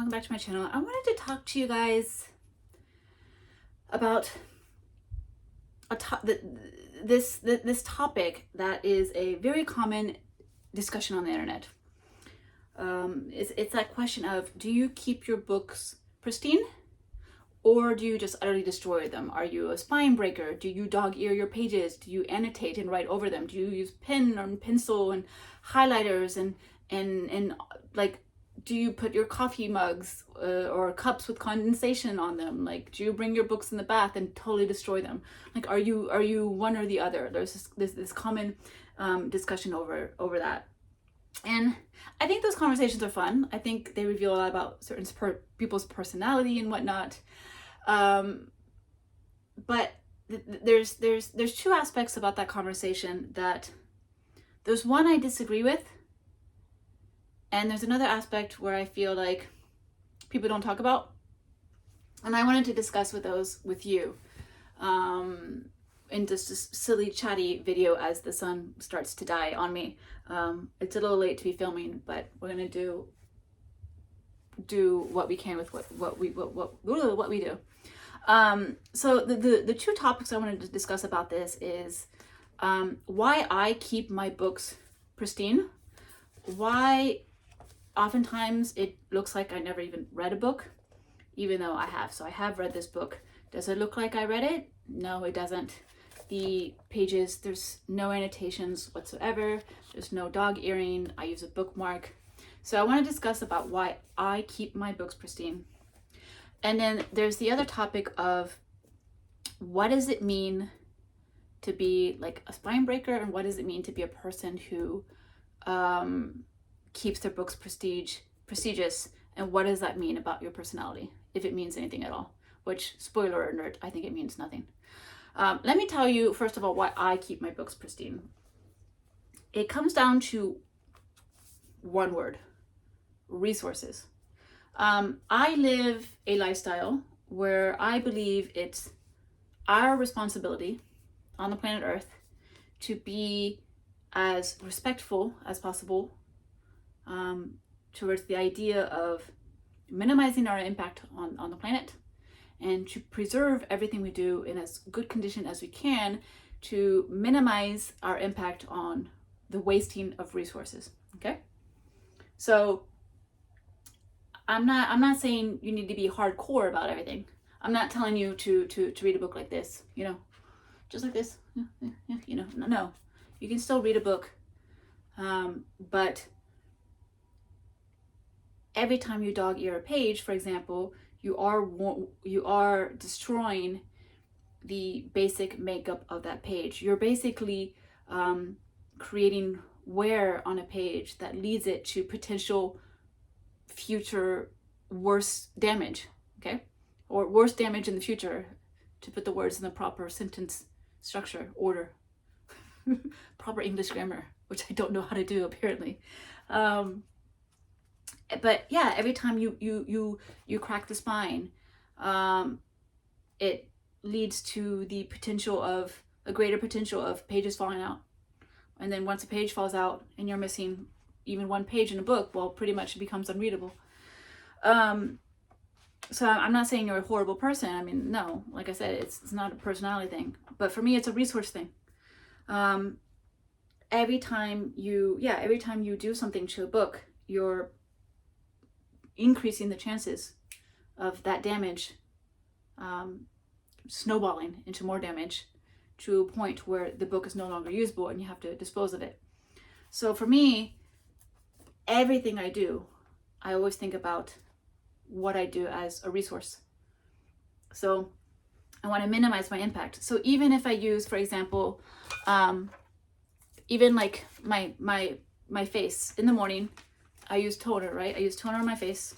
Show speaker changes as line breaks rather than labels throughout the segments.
welcome back to my channel. I wanted to talk to you guys about this topic that is a very common discussion on the internet. It's that question of, do you keep your books pristine or do you just utterly destroy them? Are you a spine breaker? Do you dog ear your pages? Do you annotate and write over them? Do you use pen or pencil and highlighters and like, do you put your coffee mugs or cups with condensation on them? Like, do you bring your books in the bath and totally destroy them? Like, are you one or the other? There's this common discussion over that. And I think those conversations are fun. I think they reveal a lot about certain people's personality and whatnot. But there's two aspects about that conversation. That there's one I disagree with, and there's another aspect where I feel like people don't talk about. And I wanted to discuss with you in just a silly chatty video as the sun starts to die on me. It's a little late to be filming, but we're gonna do what we can with what we do. So the two topics I wanted to discuss about this is why I keep my books pristine, why oftentimes it looks like I never even read a book, even though I have. So I have read this book. Does it look like I read it? No, it doesn't. The pages, there's no annotations whatsoever. There's no dog earring. I use a bookmark. So I want to discuss about why I keep my books pristine. And then there's the other topic of what does it mean to be like a spine breaker, and what does it mean to be a person who keeps their books prestigious, and what does that mean about your personality, if it means anything at all, which, spoiler alert, I think it means nothing. Let me tell you, first of all, why I keep my books pristine. It comes down to one word: resources. I live a lifestyle where I believe it's our responsibility on the planet Earth to be as respectful as possible towards the idea of minimizing our impact on the planet, and to preserve everything we do in as good condition as we can to minimize our impact on the wasting of resources. Okay? So I'm not saying you need to be hardcore about everything. I'm not telling you to read a book like this, just like this. No. You can still read a book, but every time you dog ear a page, for example, you are destroying the basic makeup of that page. You're basically creating wear on a page that leads it to potential future worse damage, okay? Or worse damage in the future, to put the words in the proper sentence structure, order. Proper English grammar, which I don't know how to do apparently. But yeah, every time you crack the spine, it leads to the potential of a greater potential of pages falling out. And then once a page falls out and you're missing even one page in a book, well, pretty much it becomes unreadable. So I'm not saying you're a horrible person. I mean, no, like I said, it's not a personality thing, but for me, it's a resource thing. Every time you do something to a book, you're increasing the chances of that damage snowballing into more damage to a point where the book is no longer usable and you have to dispose of it. So for me, everything I do, I always think about what I do as a resource. So I want to minimize my impact. So even if I use, for example, even like my face in the morning, I use toner, right? I use toner on my face.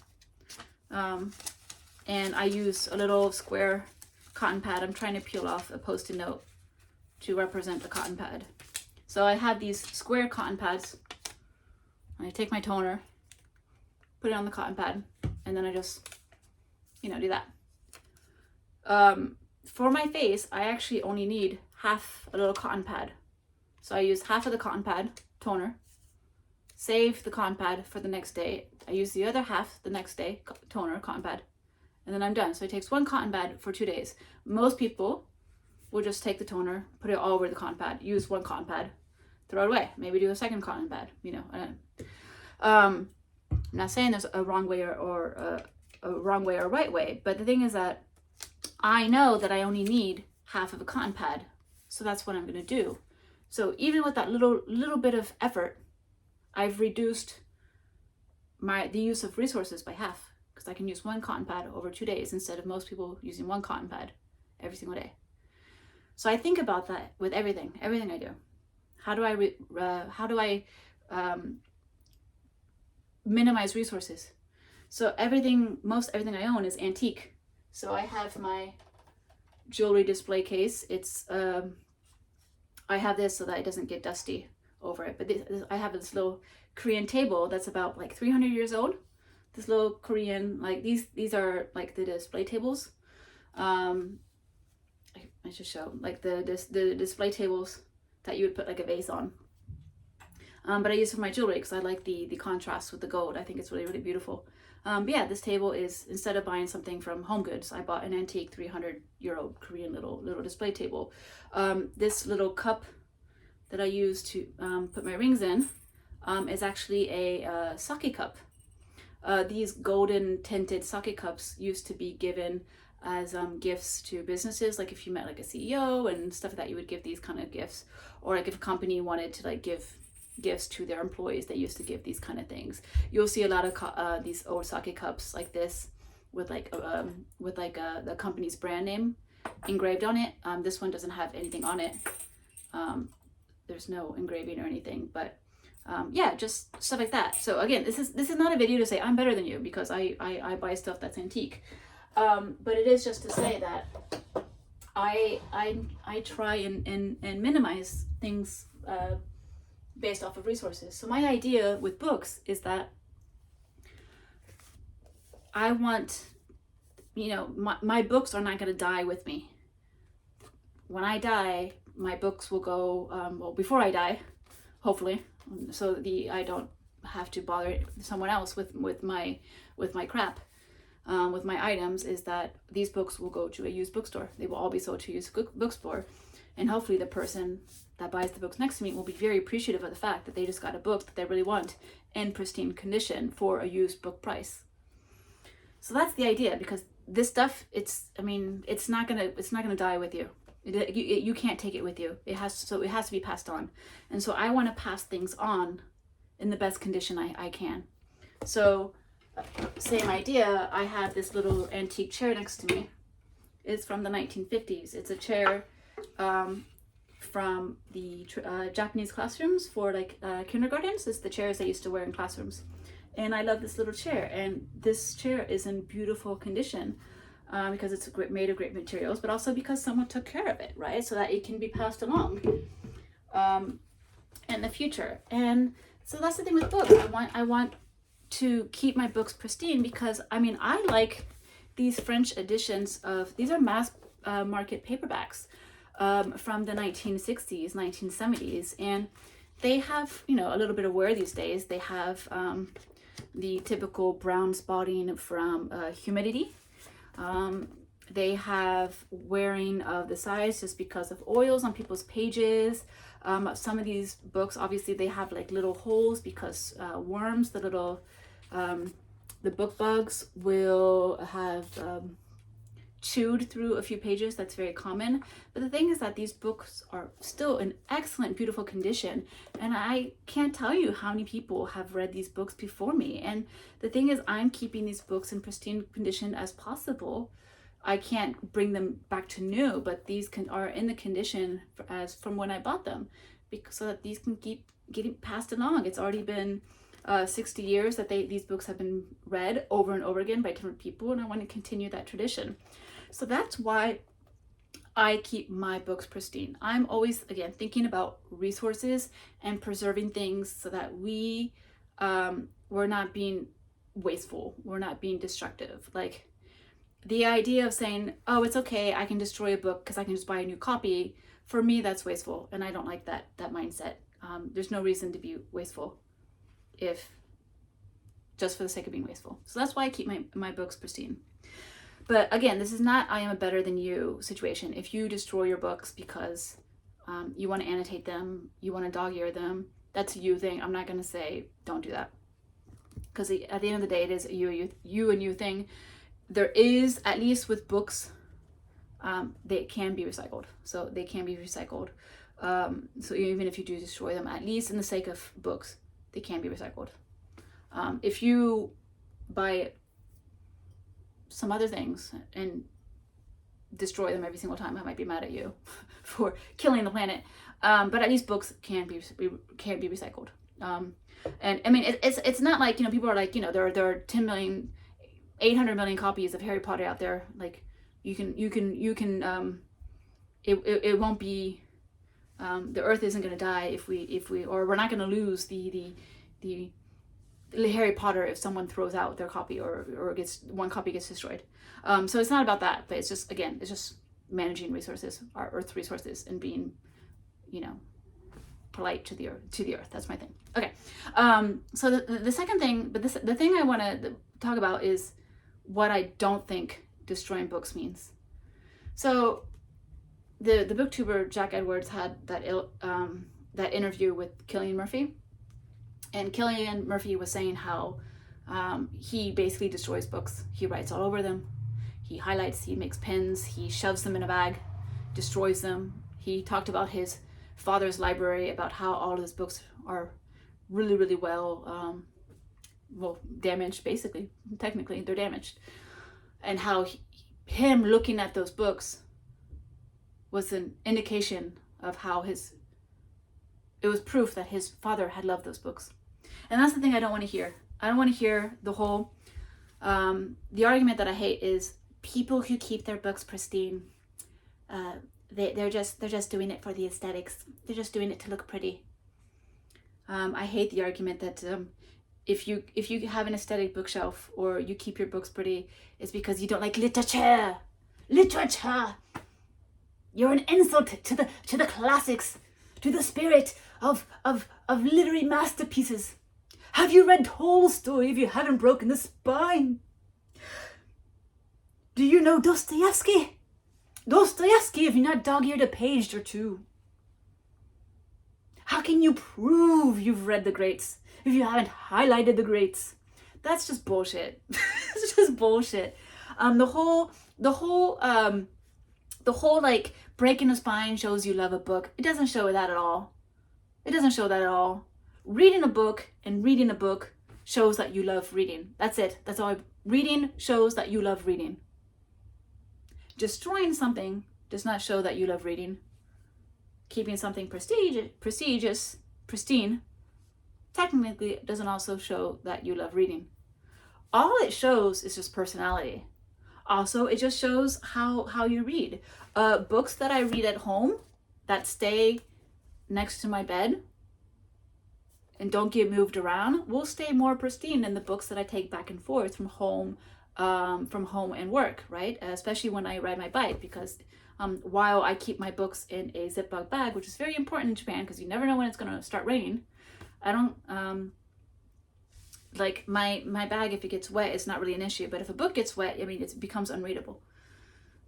And I use a little square cotton pad. I'm trying to peel off a Post-it note to represent the cotton pad. So I have these square cotton pads. I take my toner, put it on the cotton pad, and then I just, do that. For my face, I actually only need half a little cotton pad. So I use half of the cotton pad toner, save the cotton pad for the next day, I use the other half the next day, toner, cotton pad, and then I'm done. So it takes one cotton pad for 2 days. Most people will just take the toner, put it all over the cotton pad, use one cotton pad, throw it away, maybe do a second cotton pad, I'm not saying there's a wrong way or a wrong way or right way, but the thing is that I know that I only need half of a cotton pad, so that's what I'm going to do. So even with that little bit of effort, I've reduced the use of resources by half, because I can use one cotton pad over 2 days instead of most people using one cotton pad every single day. So I think about that with everything I do. How do I minimize resources? So most everything I own is antique. So I have my jewelry display case. It's I have this so that it doesn't get dusty over it. But I have this little Korean table that's about like 300 years old. This little Korean, like these are like the display tables. I should show like the display tables that you would put like a vase on. But I use it for my jewelry because I like the contrast with the gold. I think it's really, really beautiful. But yeah, this table is, instead of buying something from Home Goods, I bought an antique 300-year-old Korean little display table. This little cup that I use to put my rings in is actually a sake cup. These golden tinted sake cups used to be given as gifts to businesses. Like if you met like a CEO and stuff like that, you would give these kind of gifts. Or like if a company wanted to like give gifts to their employees, they used to give these kind of things. You'll see a lot of these old sake cups like this with the company's brand name engraved on it. This one doesn't have anything on it. There's no engraving or anything, but yeah, just stuff like that. So again, this is not a video to say I'm better than you, because I buy stuff that's antique. But it is just to say that I try and minimize things based off of resources. So my idea with books is that I want, my books are not going to die with me. When I die, my books will go, before I die, hopefully, so I don't have to bother someone else with my crap. With my items, is that these books will go to a used bookstore. They will all be sold to a used bookstore, and hopefully the person that buys the books next to me will be very appreciative of the fact that they just got a book that they really want in pristine condition for a used book price. So that's the idea, because this stuff, it's not gonna die with you. You can't take it with you. It has to be passed on, and so I want to pass things on in the best condition I can. So same idea. I have this little antique chair next to me. It's from the 1950s. It's a chair from the Japanese classrooms for like kindergartens. It's the chairs they used to wear in classrooms. And I love this little chair. And this chair is in beautiful condition because it's made of great materials, but also because someone took care of it, right? So that it can be passed along in the future. And so that's the thing with books. I want to keep my books pristine, because I like these French editions of, these are mass market paperbacks from the 1960s, 1970s, and they have a little bit of wear these days. They have the typical brown spotting from humidity. They have wearing of the sides just because of oils on people's pages. Some of these books, obviously, they have like little holes because worms, the book bugs will have chewed through a few pages. That's very common. But the thing is that these books are still in excellent, beautiful condition. And I can't tell you how many people have read these books before me. And the thing is, I'm keeping these books in pristine condition as possible. I can't bring them back to new, but these are in the condition as from when I bought them, so that these can keep getting passed along. It's already been 60 years that these books have been read over and over again by different people, and I want to continue that tradition. So that's why I keep my books pristine. I'm always, again, thinking about resources and preserving things so that we're not being wasteful, we're not being destructive. Like the idea of saying, oh, it's okay, I can destroy a book because I can just buy a new copy, for me that's wasteful, and I don't like that mindset. There's no reason to be wasteful if just for the sake of being wasteful. So that's why I keep my books pristine. But again, this is not I am a better than you situation. If you destroy your books because you want to annotate them, you want to dog-ear them, that's a you thing. I'm not going to say don't do that. Because at the end of the day, it is a you and you thing. There is, at least with books, they can be recycled. So they can be recycled. So even if you do destroy them, at least in the sake of books, they can be recycled. If you buy some other things and destroy them every single time, I might be mad at you for killing the planet. But at least books can be recycled. And I mean, it's not like, you know, people are like, you know, there are 10 million, 800 million copies of Harry Potter out there. Like you can it won't be, the earth isn't going to die if we, or we're not going to lose the Harry Potter if someone throws out their copy or one copy gets destroyed. So it's not about that, but it's just, again, it's just managing resources, our Earth's resources, and being, you know, polite to the earth. That's my thing. Okay. So the second thing, but the thing I want to talk about is what I don't think destroying books means. So the booktuber Jack Edwards had that interview with Cillian Murphy. And Cillian Murphy was saying how he basically destroys books. He writes all over them. He highlights, he makes pens, he shoves them in a bag, destroys them. He talked about his father's library, about how all his books are really, really well damaged, basically. Technically, they're damaged. And how him looking at those books was an indication of how it was proof that his father had loved those books. And that's the thing I don't want to hear. I don't want to hear the whole, the argument that I hate is people who keep their books pristine, they're just doing it for the aesthetics. They're just doing it to look pretty. I hate the argument that if you have an aesthetic bookshelf or you keep your books pretty, it's because you don't like literature. Literature. You're an insult to the classics, to the spirit of literary masterpieces. Have you read Tolstoy if you haven't broken the spine? Do you know Dostoevsky? Dostoevsky if you're not dog-eared a page or two. How can you prove you've read the greats if you haven't highlighted the greats? That's just bullshit. It's just bullshit. The whole like breaking a spine shows you love a book. It doesn't show that at all. It doesn't show that at all. Reading a book shows that you love reading. That's it. That's all. Reading shows that you love reading. Destroying something does not show that you love reading. Keeping something pristine, technically doesn't also show that you love reading. All it shows is just personality. Also, it just shows how you read. Books that I read at home that stay next to my bed and don't get moved around will stay more pristine than the books that I take back and forth from home and work, right? Especially when I ride my bike, because while I keep my books in a Ziploc bag, which is very important in Japan because you never know when it's going to start raining, I don't like my bag, if it gets wet, it's not really an issue. But if a book gets wet, I mean, it becomes unreadable.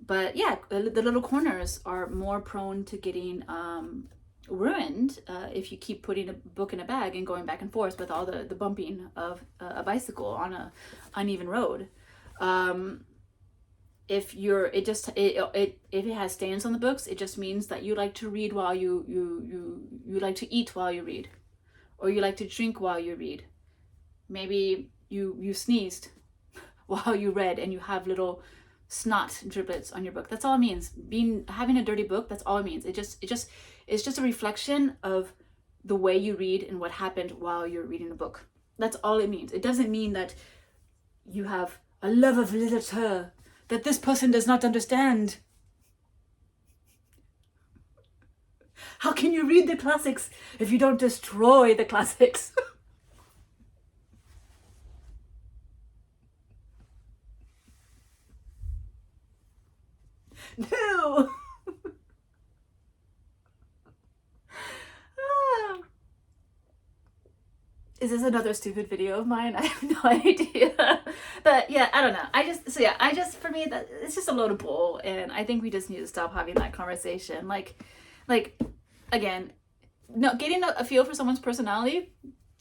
But yeah, the little corners are more prone to getting ruined if you keep putting a book in a bag and going back and forth with all the bumping of a bicycle on a uneven road. If it has stains on the books, it just means that you like to read while you like to eat while you read, or you like to drink while you read. Maybe you sneezed while you read and you have little snot driblets on your book. That's all it means. Having a dirty book, that's all it means. It's just a reflection of the way you read and what happened while you're reading the book. That's all it means. It doesn't mean that you have a love of literature that this person does not understand. How can you read the classics if you don't destroy the classics? No. Is this another stupid video of mine? I have no idea. But yeah, I don't know. I just, for me, that it's just a load of bull. And I think we just need to stop having that conversation. Like, again, no, getting a feel for someone's personality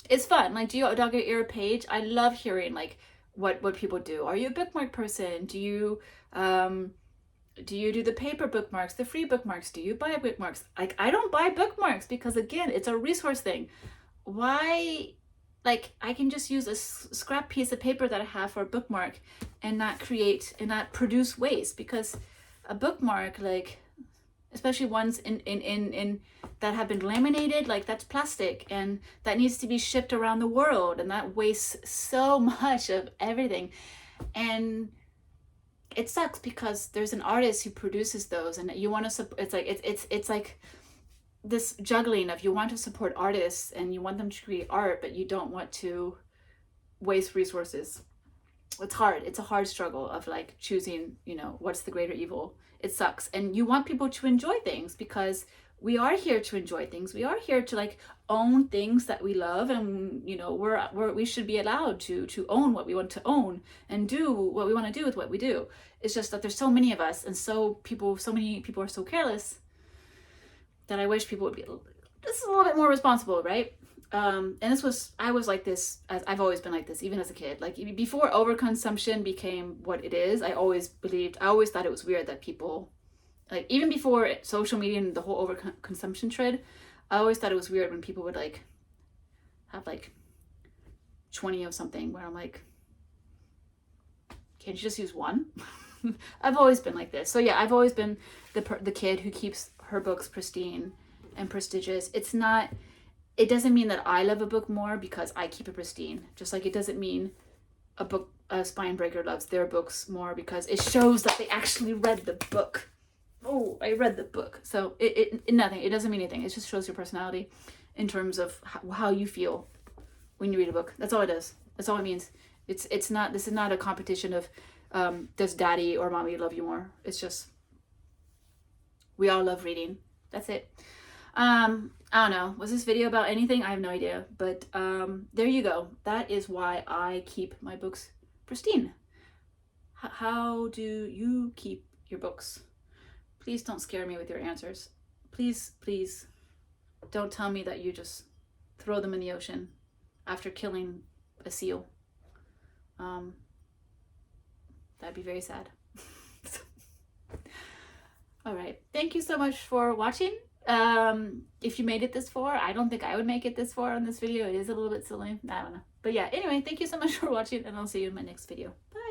is fun. Like, do you dog your ear a page? I love hearing like what people do. Are you a bookmark person? Do you do the paper bookmarks, the free bookmarks? Do you buy bookmarks? Like, I don't buy bookmarks because, again, it's a resource thing. Why? Like, I can just use a scrap piece of paper that I have for a bookmark and not produce waste, because a bookmark, like, especially ones in that have been laminated, like, that's plastic and that needs to be shipped around the world, and that wastes so much of everything. And it sucks because there's an artist who produces those, and you want to it's like this juggling of, you want to support artists and you want them to create art, but you don't want to waste resources. It's hard. It's a hard struggle of like choosing, what's the greater evil. It sucks. And you want people to enjoy things, because we are here to enjoy things. We are here to like own things that we love, and we should be allowed to own what we want to own and do what we want to do with what we do. It's just that there's so many of us, and so many people are so careless, that I wish people would be just a little bit more responsible, right? And I was like this, I've always been like this, even as a kid. Like, before overconsumption became what it is, I always thought it was weird that people, like, even before social media and the whole overconsumption trend, I always thought it was weird when people would like have like 20 of something, where I'm like, can't you just use one? I've always been like this. So yeah, I've always been the kid who keeps her books pristine and prestigious. It doesn't mean that I love a book more because I keep it pristine. Just like it doesn't mean a spine breaker loves their books more because it shows that they actually read the book. Oh, I read the book. So it nothing. It doesn't mean anything. It just shows your personality in terms of how you feel when you read a book. That's all it does. That's all it means. This is not a competition of does daddy or mommy love you more. It's just, we all love reading. That's it. I don't know. Was this video about anything? I have no idea. But there you go. That is why I keep my books pristine. How do you keep your books? Please don't scare me with your answers. Please, please don't tell me that you just throw them in the ocean after killing a seal. That'd be very sad. All right. Thank you so much for watching. If you made it this far, I don't think I would make it this far on this video. It is a little bit silly. I don't know. But yeah, anyway, thank you so much for watching, and I'll see you in my next video. Bye.